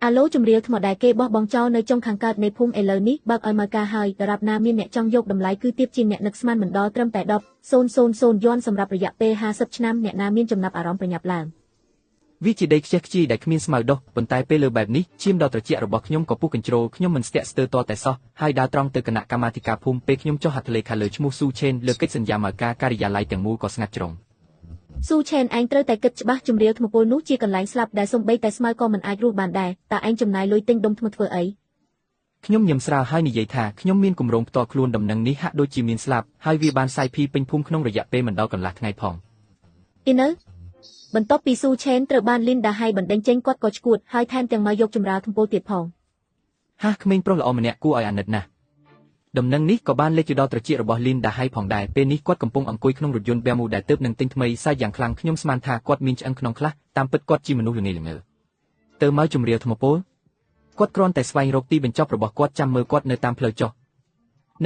អាឡូជំរាវថ្មដែលគេបោះបង់ចោលនៅចុងខាងកើតនៃភូមិឥឡូវនេះបើកឲ្យមកការហើយដរាបណាមានអ្នកចង់យកតម្លៃគឺទាបជាងអ្នកនឹកស្មានមិនដល់ត្រឹមតែ10,000 យន់សម្រាប់រយៈពេល50ឆ្នាំអ្នកណាមានចំណាប់អារម្មណ៍ប្រញាប់ឡើងវាជាដីខ្ជះខ្ជាយដែលគ្មានស្មៅដុះប៉ុន្តែពេលលើបែបនេះឈាមដ៏ត្រជាក់របស់ខ្ញុំក៏ពុះកញ្ជ្រោលខ្ញុំមិនស្ទាក់ស្ទើរតតែសោះហើយដើរត្រង់ទៅគណៈកម្មាធិការភូមិពេលខ្ញុំចុះហត្ថលេខាលើឈ្មោះស៊ូឆេនលើកិច្ចសន្យាមកការការិយាល័យទាំងមូលក៏ស្ងាត់ជ្រុងស៊ូឆេនឯងត្រូវតែគិតច្បាស់ជំរាវថ្មពលនោះជាកន្លែងស្លាប់ដែលសំបីតែស្មៅក៏មិនអាចរស់បានដែរតើឯងចំណាយលុយទិញដុំថ្មធ្វើអីខ្ញុំញឹមស្រាលហើយនិយាយថាខ្ញុំមានគម្រោងផ្ទាល់ខ្លួនដំណឹងនេះហាក់ដូចជាមានស្លាប់ហើយវាបានសាយភីពេញភូមិក្នុងរយៈពេលមិនដល់កន្លះថ្ងៃផងនៅបន្ទាប់ពីស៊ូឆេនត្រូវបានលីនដាហៃបណ្ដេញចេញគាត់ក៏ឈួតហើយថែមទាំងមកយកចម្រើថ្មពលទៀតផងក្មេងប្រុសល្អម្នាក់គួរឲ្យអាណិតណាស់ដំណឹងនេះក៏បានលេចទៅដល់ត្រចៀករបស់លីនដាហៃផងដែរពេលនេះគាត់កំពុងអង្គុយក្នុងរថយន្តបែមូដែលទើបនឹងទិញថ្មីសាយយ៉ាងខ្លាំងខ្ញុំស្មានថាគាត់មានឆ្អឹងខ្នងខ្លះតាមពិតគាត់ជាមនុស្សល្ងេល្ងើទៅមកជំរាវថ្មពលគាត់គ្រាន់តែស្វែងរកទីបញ្ចប់របស់គាត់ចាំមើលគាត់នៅតាមផ្លូវចុះ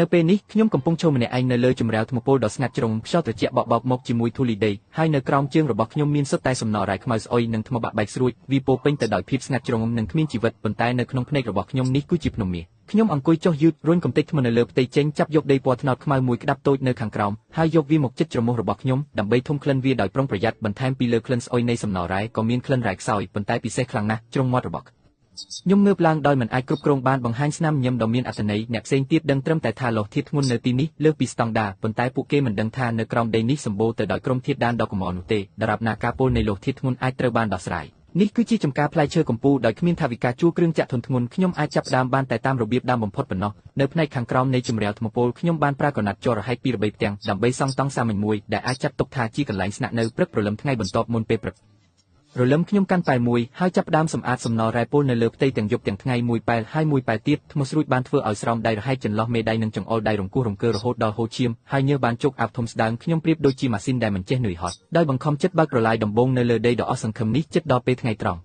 នៅពេលនេះខ្ញុំកំពុងឈរម្នាក់ឯងនៅលើជម្រាលថ្មពលដ៏ស្ងាត់ជ្រុងខ្យល់ត្រជាក់បក់មកជាមួយធូលីដីហើយនៅក្រោមជើងរបស់ខ្ញុំមានសុទ្ធតែសំណល់រ៉ែខ្មៅស្អុយនិងថ្មបាក់បែកស្រួចវាពោពេញទៅដោយភាពស្ងាត់ជ្រុងនិងគ្មានជីវិតប៉ុន្តែនៅក្នុងភ្នែករបស់ខ្ញុំនេះគឺជាភ្នំមាសខ្ញុំអង្គុយចុះយឺតរុញកំទេចថ្មនៅលើផ្ទៃចេញចាប់យកដីពណ៌ត្នោតខ្មៅមួយក្តាប់តូចនៅខាងក្រោមហើយយកវាមកជិតច្រមុះរបស់ខ្ញុំដើម្បីធុំក្លិនវាដោយប្រុងប្រយ័ត្នបន្ថែមពីលើក្លិនស្អុយនៃសំណល់រ៉ែក៏មានក្លិនរ៉ែខ្សោយប៉ុន្តែពិសេសខ្លាំងណាស់ជ្រុងមាត់របស់ខ្ញុំងើបឡើងដោយមិនអាចគ្រប់គ្រងបានបង្ហាញស្នាមញញឹមដ៏មានអត្ថន័យអ្នកផ្សេងទៀតដឹងត្រឹមតែថាលោះធាតុធ្ងន់នៅទីនេះលើសពីស្តង់ដារប៉ុន្តែពួកគេមិនដឹងថានៅក្រោមដីនេះសម្បូរទៅដោយក្រុមធាតុដានដ៏កម្រនោះទេដរាបណាការពុលនៃលោះធាតុធ្ងន់អាចត្រូវបានដោះស្រាយនេះគឺជាចំការផ្លែឈើកំពូលដោយគ្មានថវិកាជួលគ្រឿងចាក់ធុនធ្ងន់ខ្ញុំអាចចាប់ផ្ដើមបានតែតាមរបៀបដើមបំផុតប៉ុណ្ណោះនៅផ្នែកខាងក្រោមនៃជម្រាលថ្មពលខ្ញុំបានប្រើក្រណាត់ជ័ររហែកពីរបីផ្ទាំងដើម្បីសង់តង់សាមញ្ញមួយដែលអាចចាត់ទុកថាជាកន្លែងស្នាក់នៅព្រឹកព្រលឹមថ្ងៃបន្ទាប់មុនពេលព្រឹករលឹមខ្ញុំកាន់ប៉ែមួយហើយចាប់ផ្ដើមសម្អាតសំណល់រ៉ែពុលនៅលើផ្ទៃទាំងយប់ទាំងថ្ងៃមួយប៉ែលហើយមួយប៉ែលទៀតថ្មស្រួចបានធ្វើឲ្យស្រោមដៃរហែកចន្លោះមេដៃនិងចង្អុលដៃរង្គោះរង្គើរហូតដល់ហូរឈាមហើយញើសបានជោគអាប់ធំស្ដើងខ្ញុំប្រៀបដូចជាម៉ាស៊ីនដែលមិនចេះនឿយហត់ដោយបង្ខំចិត្តបើកប្រឡាយដំបងនៅលើដីដ៏អស់សង្ឃឹមនេះចិត្តដល់ពេលថ្ងៃត្រង់